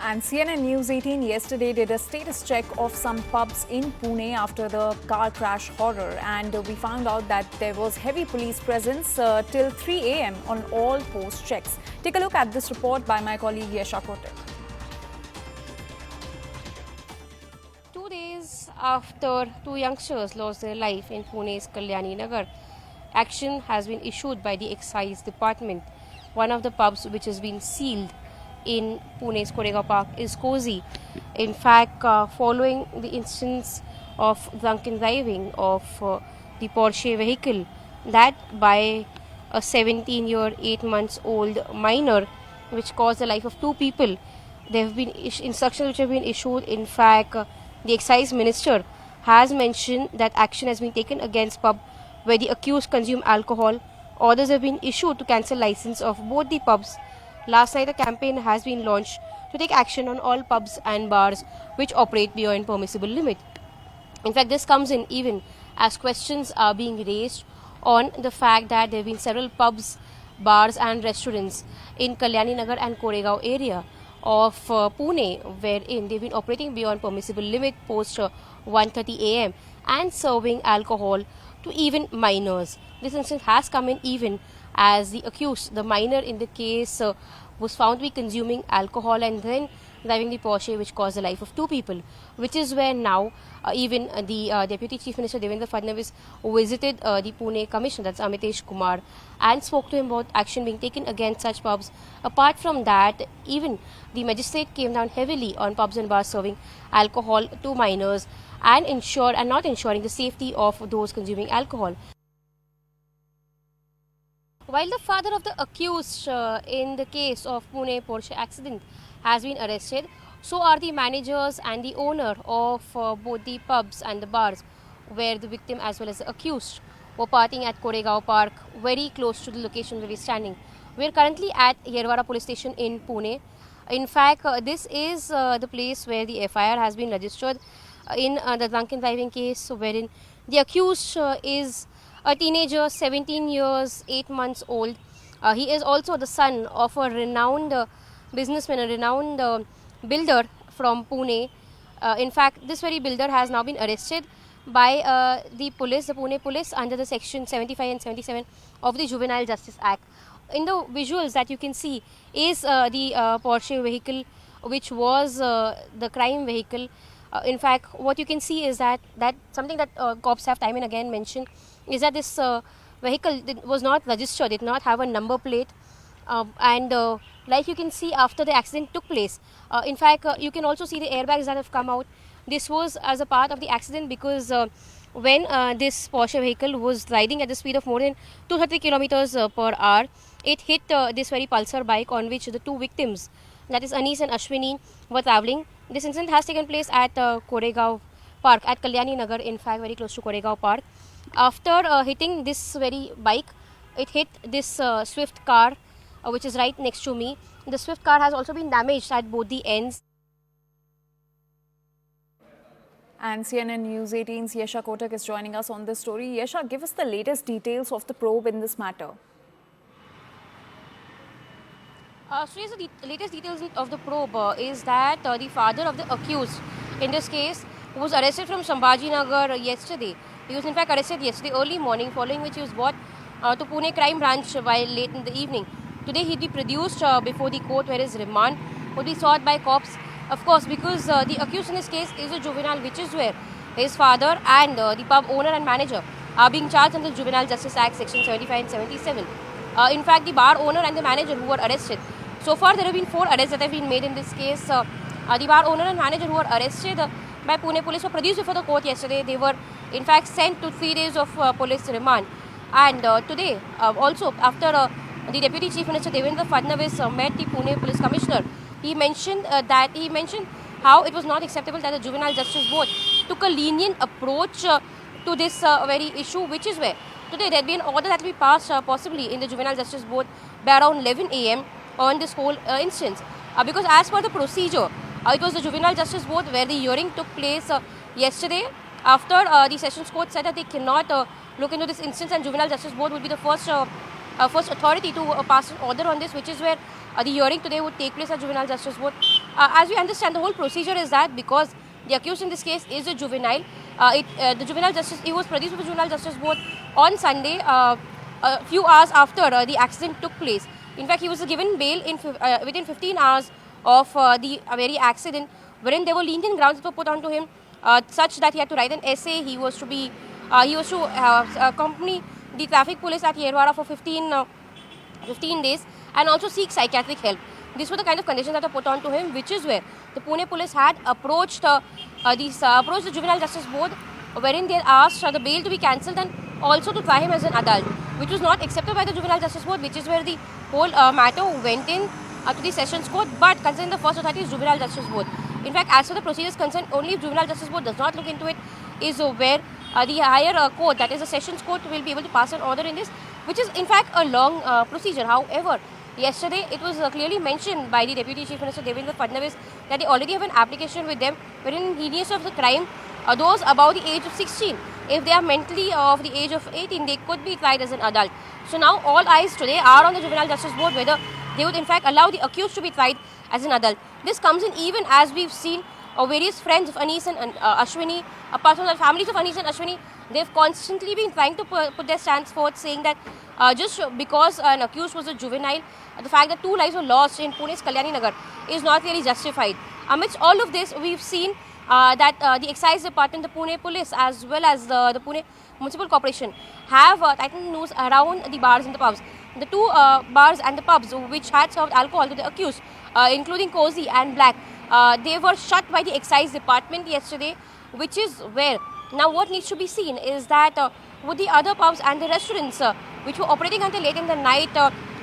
And CNN News 18 yesterday did a status check of some pubs in Pune after the car crash horror, and we found out that there was heavy police presence till 3 a.m. on all post checks. Take a look at this report by my colleague Yesha Kotak. 2 days after two youngsters lost their life in Pune's Kalyani Nagar, action has been issued by the Excise Department. One of the pubs which has been sealed in Pune's Koregaon Park is Cozy. In fact, following the instance of drunken driving of the Porsche vehicle, that by a 17-year, 8-month-old minor, which caused the life of two people, there have been instructions which have been issued. In fact, the Excise Minister has mentioned that action has been taken against pub where the accused consume alcohol. Orders have been issued to cancel license of both the pubs. Last night, a campaign has been launched to take action on all pubs and bars which operate beyond permissible limit. In fact, this comes in even as questions are being raised on the fact that there have been several pubs, bars and restaurants in Kalyani Nagar and Koregaon area of Pune wherein they've been operating beyond permissible limit post 1:30 a.m. and serving alcohol to even minors. This incident has come in even as the accused, the minor in the case, was found to be consuming alcohol and then driving the Porsche which caused the life of two people, which is where now even the Deputy Chief Minister Devendra Fadnavis visited the Pune Commissioner, that's Amitesh Kumar, and spoke to him about action being taken against such pubs. Apart from that, even the magistrate came down heavily on pubs and bars serving alcohol to minors and not ensuring the safety of those consuming alcohol. While the father of the accused in the case of Pune Porsche accident has been arrested, so are the managers and the owner of both the pubs and the bars where the victim as well as the accused were partying at Koregaon Park, very close to the location where we are standing. We are currently at Yerwara Police Station in Pune. In fact, this is the place where the FIR has been registered in the drunken driving case, wherein the accused is a teenager, 17 years, 8 months old. He is also the son of a renowned businessman, a renowned builder from Pune. In fact, this very builder has now been arrested by the police, the Pune police, under the section 75 and 77 of the Juvenile Justice Act. In the visuals that you can see is the Porsche vehicle, which was the crime vehicle. In fact, what you can see is that something that cops have time and again mentioned is that this vehicle was not registered, did not have a number plate, and like you can see after the accident took place, in fact you can also see the airbags that have come out. This was as a part of the accident because when this Porsche vehicle was riding at the speed of more than 230 kilometers per hour, it hit this very Pulsar bike on which the two victims, that is Anis and Ashwini, were travelling. This incident has taken place at Koregaon Park, at Kalyani Nagar, in fact very close to Koregaon Park. After hitting this very bike, it hit this Swift car which is right next to me. The Swift car has also been damaged at both the ends. And CNN News 18's Yesha Kotak is joining us on this story. Yesha, give us the latest details of the probe in this matter. So yes, the latest details of the probe is that the father of the accused in this case was arrested from Sambhaji Nagar yesterday. He was in fact arrested yesterday early morning, following which he was brought to Pune Crime Branch while late in the evening. Today he'll be produced before the court where his remand will be sought by cops. Of course, because the accused in this case is a juvenile, which is where his father and the pub owner and manager are being charged under the Juvenile Justice Act section 75 and 77. In fact, the bar owner and the manager who were arrested, so far there have been 4 arrests that have been made in this case. The bar owner and manager who were arrested by Pune police were produced before the court yesterday. They were in fact sent to 3 days of police remand. And today also, after the Deputy Chief Minister Devendra Fadnavis met the Pune Police Commissioner, he mentioned how it was not acceptable that the Juvenile Justice Board took a lenient approach to this very issue, which is where today there had been an order that will be passed possibly in the Juvenile Justice Board by around 11 a.m. on this whole instance. Because as per the procedure, it was the Juvenile Justice Board where the hearing took place yesterday. After the Sessions Court said that they cannot look into this instance, and Juvenile Justice Board would be the first authority to pass an order on this, which is where the hearing today would take place at Juvenile Justice Board. as we understand, the whole procedure is that because the accused in this case is a juvenile, the juvenile justice, he was produced with the juvenile justice board on Sunday, a few hours after the accident took place. In fact, he was given bail within 15 hours of the very accident, wherein there were lenient grounds that were put onto him, such that he had to write an essay. He was to accompany the traffic police at Yerwara for 15 days and also seek psychiatric help. These were the kind of conditions that were put on to him, which is where the Pune police had approached the Juvenile Justice Board, wherein they asked the bail to be cancelled and also to try him as an adult, which was not accepted by the Juvenile Justice Board, which is where the whole matter went in to the Sessions Court. But concerning the first authority is Juvenile Justice Board. In fact, as for the procedure is concerned, only if Juvenile Justice Board does not look into it is where the higher court, that is the Sessions Court, will be able to pass an order in this, which is in fact a long procedure. However, yesterday it was clearly mentioned by the Deputy Chief Minister Devendra Fadnavis that they already have an application with them wherein in heinous of the crime, those above the age of 16, if they are mentally of the age of 18, they could be tried as an adult. So now all eyes today are on the Juvenile Justice Board whether they would in fact allow the accused to be tried as an adult. This comes in even as we've seen various friends of Anees and Ashwini, apart from the families of Anees and Ashwini, they've constantly been trying to put their stance forth, saying that just because an accused was a juvenile, the fact that 2 lives were lost in Pune's Kalyani Nagar is not really justified. Amidst all of this, we've seen that the Excise Department, the Pune Police, as well as the Pune Municipal Corporation have tightened noose around the bars and the pubs. The 2 bars and the pubs which had served alcohol to the accused, including Cozy and Black, they were shut by the Excise Department yesterday, which is where now what needs to be seen is that would the other pubs and the restaurants which were operating until late in the night,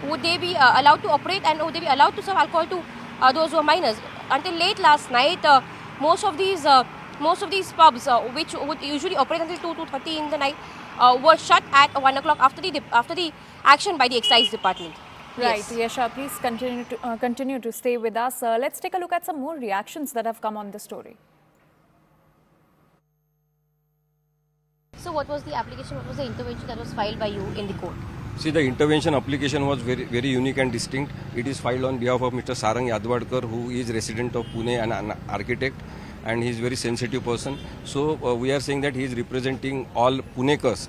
would they be allowed to operate and would they be allowed to serve alcohol to those who are minors? Until late last night, most of these pubs which would usually operate until 2:30 in the night were shut at 1 o'clock after the action by the Excise Department. Right, Yes. Yasha, please continue to stay with us. Let's take a look at some more reactions that have come on the story. So what was the application, what was the intervention that was filed by you in the court? See, the intervention application was very unique and distinct. It is filed on behalf of Mr. Sarang Yadwadkar, who is resident of Pune and an architect, and he is a very sensitive person. So we are saying that he is representing all Punekars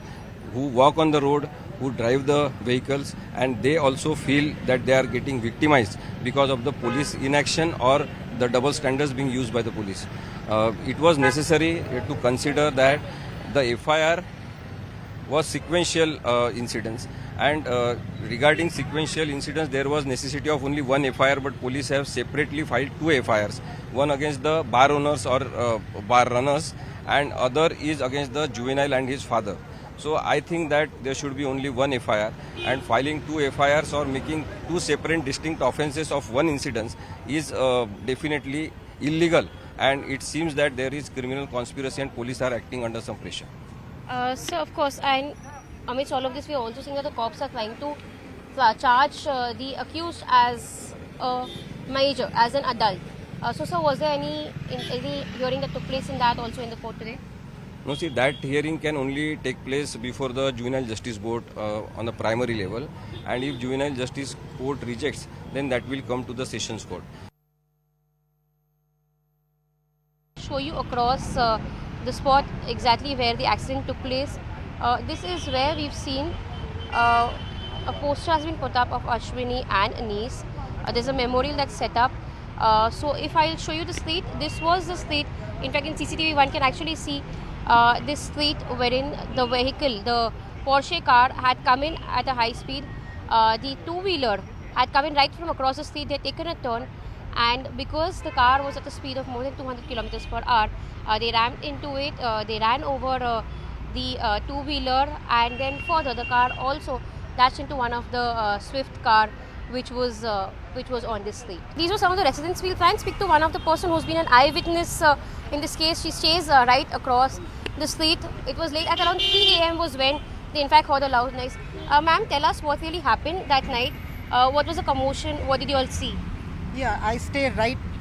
who walk on the road, who drive the vehicles, and they also feel that they are getting victimized because of the police inaction or the double standards being used by the police. It was necessary to consider that the FIR was sequential incidents, and regarding sequential incidents there was necessity of only 1 FIR, but police have separately filed 2 FIRs, one against the bar owners or bar runners and other is against the juvenile and his father. So I think that there should be only 1 FIR, and filing 2 FIRs or making 2 separate distinct offences of 1 incident is definitely illegal, and it seems that there is criminal conspiracy and police are acting under some pressure. So of course, and amidst all of this, we are also seeing that the cops are trying to charge the accused as a major, as an adult. So was there any hearing that took place in that also in the court today? No, see, that hearing can only take place before the Juvenile Justice Board on the primary level, and if Juvenile Justice Court rejects, then that will come to the Sessions Court. Show you across the spot exactly where the accident took place. This is where we've seen a poster has been put up of Ashwini and Anees. There's a memorial that's set up. So if I'll show you the street, this was the street. In fact, in CCTV one can actually see this street wherein the vehicle, the Porsche car, had come in at a high speed. The two-wheeler had come in right from across the street. They had taken a turn, and because the car was at a speed of more than 200 kilometers per hour, they rammed into it. They ran over the two-wheeler, and then further the car also dashed into one of the Swift car which was on this street. These were some of the residents. We'll try and speak to one of the person who's been an eyewitness in this case. She stays right across the street. It was late at around 3 a.m. was when they in fact heard a loud noise. Ma'am, tell us what really happened that night. What was the commotion? What did you all see? Yeah, I stay right